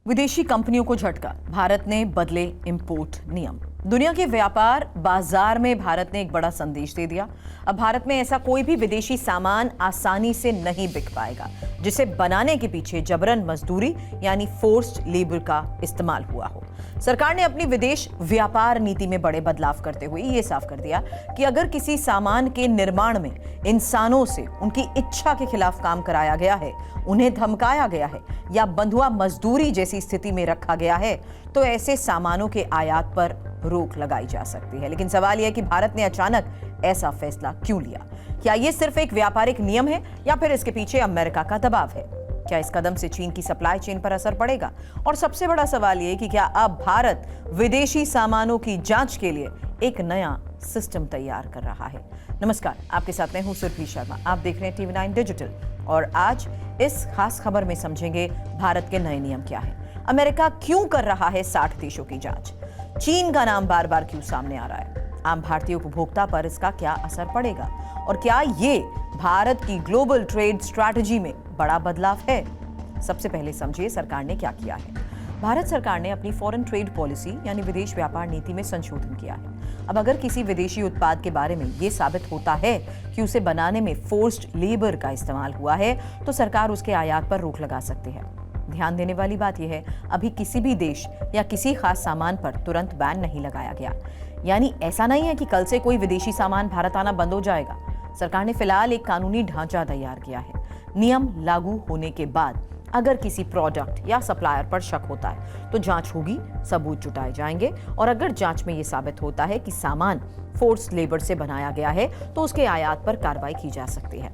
विदेशी कंपनियों को झटका, भारत ने बदले इंपोर्ट नियम। दुनिया के व्यापार बाजार में भारत ने एक बड़ा संदेश दे दिया। अब भारत में ऐसा कोई भी विदेशी सामान आसानी से नहीं बिक पाएगा जिसे बनाने के पीछे जबरन मजदूरी यानी फोर्स्ड लेबर का इस्तेमाल हुआ हो। सरकार ने अपनी विदेश व्यापार नीति में बड़े बदलाव करते हुए ये साफ कर दिया कि अगर किसी सामान के निर्माण में इंसानों से उनकी इच्छा के खिलाफ काम कराया गया है, उन्हें धमकाया गया है या बंधुआ मजदूरी जैसी स्थिति में रखा गया है, तो ऐसे सामानों के आयात पर रोक लगाई जा सकती है। लेकिन सवाल यह है कि भारत ने अचानक ऐसा फैसला क्यों लिया? क्या यह सिर्फ एक व्यापारिक नियम है या फिर इसके पीछे अमेरिका का दबाव है? क्या इस कदम से चीन की सप्लाई चेन पर असर पड़ेगा? और सबसे बड़ा सवाल यह कि क्या अब भारत विदेशी सामानों की जांच के लिए एक नया सिस्टम तैयार कर रहा है? नमस्कार, आपके साथ मैं हूं सुरभि शर्मा। आप देख रहे हैं TV9 डिजिटल और आज इस खास खबर में समझेंगे भारत के नए नियम क्या है, अमेरिका क्यों कर रहा है 60 देशों की जांच, चीन का नाम बार बार क्यों सामने आ रहा है, आम भारतीय उपभोक्ता पर इसका क्या असर पड़ेगा और क्या ये भारत की ग्लोबल ट्रेड स्ट्रैटेजी में बड़ा बदलाव है? सबसे पहले समझिए सरकार ने क्या किया है। भारत सरकार ने अपनी फॉरेन ट्रेड पॉलिसी यानी विदेश व्यापार नीति में संशोधन किया है। अब अगर किसी विदेशी उत्पाद के बारे में यह साबित होता है कि उसे बनाने में फोर्स्ड लेबर का इस्तेमाल हुआ है, तो सरकार उसके आयात पर रोक लगा सकती है। ध्यान देने वाली बात यह है, अभी किसी भी देश या किसी खास सामान पर तुरंत बैन नहीं लगाया गया। यानी ऐसा नहीं है कि कल से कोई विदेशी सामान भारत आना बंद हो जाएगा। सरकार ने फिलहाल एक कानूनी ढांचा तैयार किया है। नियम लागू होने के बाद अगर किसी प्रोडक्ट या सप्लायर पर शक होता है तो जांच होगी, सबूत जुटाए जाएंगे और अगर जांच में यह साबित होता है कि सामान फोर्स्ड लेबर से बनाया गया है तो उसके आयात पर कार्रवाई की जा सकती है।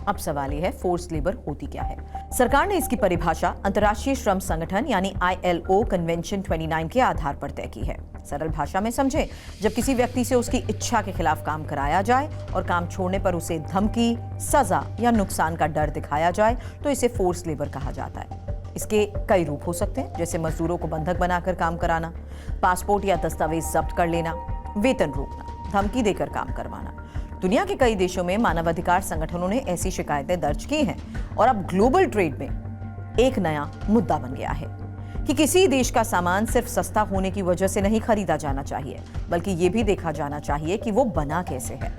अब सवाल यह है, फोर्स्ड लेबर होती क्या है? सरकार ने इसकी परिभाषा अंतर्राष्ट्रीय श्रम संगठन यानी ILO कन्वेंशन 29 के आधार पर तय की है। सरल भाषा में समझें, जब किसी व्यक्ति से उसकी इच्छा के खिलाफ काम कराया जाए और काम छोड़ने पर उसे धमकी, सजा या नुकसान का डर दिखाया जाए तो इसे फोर्स्ड लेबर कहा जाता है। इसके कई रूप हो सकते हैं, जैसे मजदूरों को बंधक बनाकर काम कराना, पासपोर्ट या दस्तावेज जब्त कर लेना, वेतन रोकना, धमकी देकर काम करवाना। दुनिया के कई देशों में मानवाधिकार संगठनों ने ऐसी शिकायतें दर्ज की हैं और अब ग्लोबल ट्रेड में एक नया मुद्दा बन गया है कि किसी देश का सामान सिर्फ सस्ता होने की वजह से नहीं खरीदा जाना चाहिए, बल्कि यह भी देखा जाना चाहिए कि वो बना कैसे है।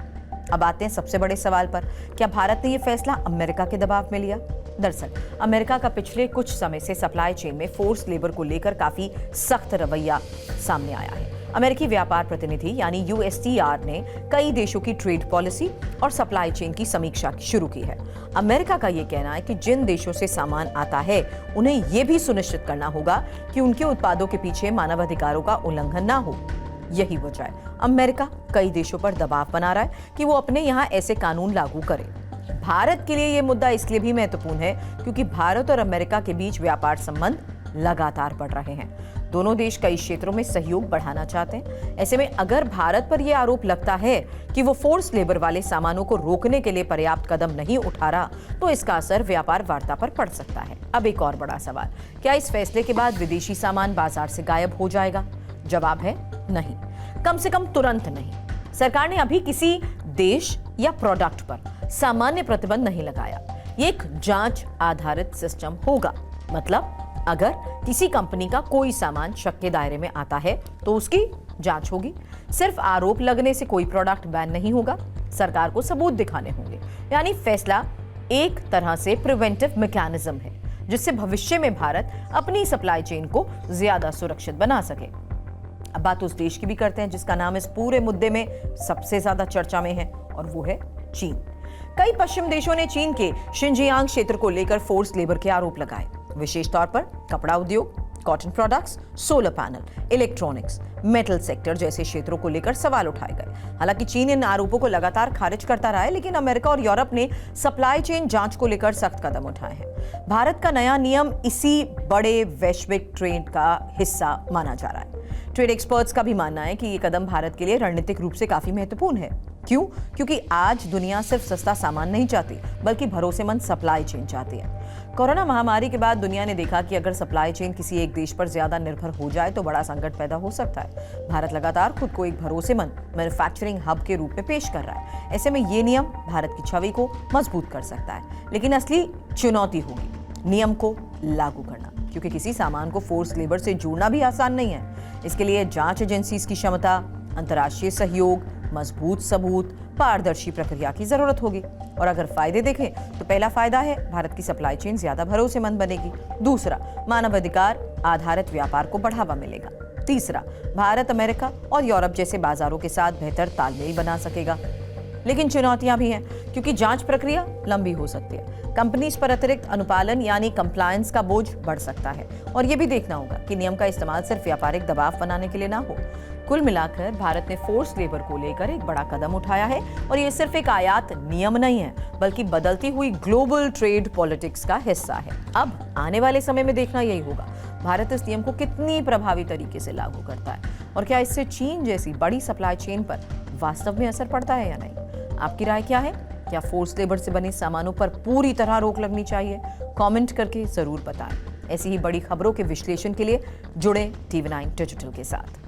अब आते हैं सबसे बड़े सवाल पर, क्या भारत ने यह फैसला अमेरिका के दबाव में लिया? दरअसल अमेरिका का पिछले कुछ समय से सप्लाई चेन में फोर्स्ड लेबर को लेकर काफी सख्त रवैया सामने आया है। अमेरिकी व्यापार प्रतिनिधि यानी USTR ने कई देशों की ट्रेड पॉलिसी और सप्लाई चेन की समीक्षा शुरू की है। अमेरिका का यह कहना है कि जिन देशों से सामान आता है उन्हें यह भी सुनिश्चित करना होगा कि उनके उत्पादों के पीछे मानवाधिकारों का उल्लंघन ना हो। यही वजह है अमेरिका कई देशों पर दबाव बना रहा है कि वो अपने यहाँ ऐसे कानून लागू करे। भारत के लिए यह मुद्दा इसलिए भी महत्वपूर्ण है क्योंकि भारत और अमेरिका के बीच व्यापार संबंध लगातार बढ़ रहे हैं। दोनों देश कई क्षेत्रों में सहयोग बढ़ाना चाहते हैं। ऐसे में अगर भारत पर यह आरोप लगता है कि वो फोर्स्ड लेबर वाले सामानों को रोकने के लिए पर्याप्त कदम नहीं उठा रहा, तो इसका असर व्यापार वार्ता पर पड़ सकता है। अब एक और बड़ा सवाल, क्या इस फैसले के बाद विदेशी सामान बाजार से गायब हो जाएगा? जवाब है नहीं, कम से कम तुरंत नहीं। सरकार ने अभी किसी देश या प्रोडक्ट पर सामान्य प्रतिबंध नहीं लगाया। ये एक जांच आधारित सिस्टम होगा। मतलब अगर किसी कंपनी का कोई सामान शक के दायरे में आता है तो उसकी जांच होगी। सिर्फ आरोप लगने से कोई प्रोडक्ट बैन नहीं होगा, सरकार को सबूत दिखाने होंगे। यानी फैसला एक तरह से प्रिवेंटिव मैकेनिज्म है जिससे भविष्य में भारत अपनी सप्लाई चेन को ज्यादा सुरक्षित बना सके। अब बात उस देश की भी करते हैं जिसका नाम इस पूरे मुद्दे में सबसे ज्यादा चर्चा में है और वो है चीन। कई पश्चिम देशों ने चीन के शिनजियांग क्षेत्र को लेकर फोर्स्ड लेबर के आरोप लगाए, विशेष तौर पर कपड़ा उद्योग, cotton products, solar panel, electronics, metal sector जैसे क्षेत्रों को लेकर सवाल उठाए गए। हालांकि चीन इन आरोपों को लगातार खारिज करता रहा है, लेकिन अमेरिका और यूरोप ने सप्लाई चेन जांच को लेकर सख्त कदम उठाए हैं। भारत का नया नियम इसी बड़े वैश्विक ट्रेंड का हिस्सा माना जा रहा है। ट्रेड एक्सपर्ट्स का भी मानना है कि ये कदम भारत के लिए रणनीतिक रूप से काफी महत्वपूर्ण है। क्यों? क्योंकि आज दुनिया सिर्फ सस्ता सामान नहीं चाहती, बल्कि भरोसेमंद सप्लाई चेन चाहती है। कोरोना महामारी के बाद दुनिया ने देखा कि अगर सप्लाई चेन किसी एक देश पर ज्यादा निर्भर हो जाए तो बड़ा संकट पैदा हो सकता है। भारत लगातार खुद को एक भरोसेमंद मैन्युफैक्चरिंग हब के रूप में पेश कर रहा है। ऐसे में ये नियम भारत की छवि को मजबूत कर सकता है, लेकिन असली चुनौती होगी नियम को लागू करना। क्योंकि किसी सामान को फोर्स लेबर से जोड़ना भी आसान नहीं है। इसके लिए जांच एजेंसीज की क्षमता, अंतर्राष्ट्रीय सहयोग, मजबूत सबूत, पारदर्शी प्रक्रिया की जरूरत होगी। और अगर फायदे देखें तो पहला फायदा है भारत की सप्लाई चेन ज्यादा भरोसेमंद बनेगी। दूसरा, मानवाधिकार आधारित व्यापार को बढ़ावा मिलेगा। तीसरा, भारत अमेरिका और यूरोप जैसे बाजारों के साथ बेहतर तालमेल बना सकेगा। लेकिन चुनौतियां भी हैं, क्योंकि जांच प्रक्रिया लंबी हो सकती है। कंपनीज पर अतिरिक्त अनुपालन यानी कंप्लायंस का बोझ बढ़ सकता है। और यह भी देखना होगा कि नियम का इस्तेमाल सिर्फ व्यापारिक दबाव बनाने के लिए ना हो। कुल मिलाकर भारत ने फोर्स लेबर को लेकर एक बड़ा कदम उठाया है, और ये सिर्फ एक आयात नियम नहीं है, बल्कि बदलती हुई ग्लोबल ट्रेड पॉलिटिक्स का हिस्सा है। अब आने वाले समय में देखना यही होगा, भारत इस नियम को कितनी प्रभावी तरीके से लागू करता है, और क्या इससे चीन जैसी बड़ी सप्लाई चेन पर वास्तव में असर पड़ता है या नहीं। आपकी राय क्या है? क्या फोर्स लेबर से बने सामानों पर पूरी तरह रोक लगनी चाहिए? कमेंट करके जरूर बताएं। ऐसी ही बड़ी खबरों के विश्लेषण के लिए जुड़े TV9 डिजिटल के साथ।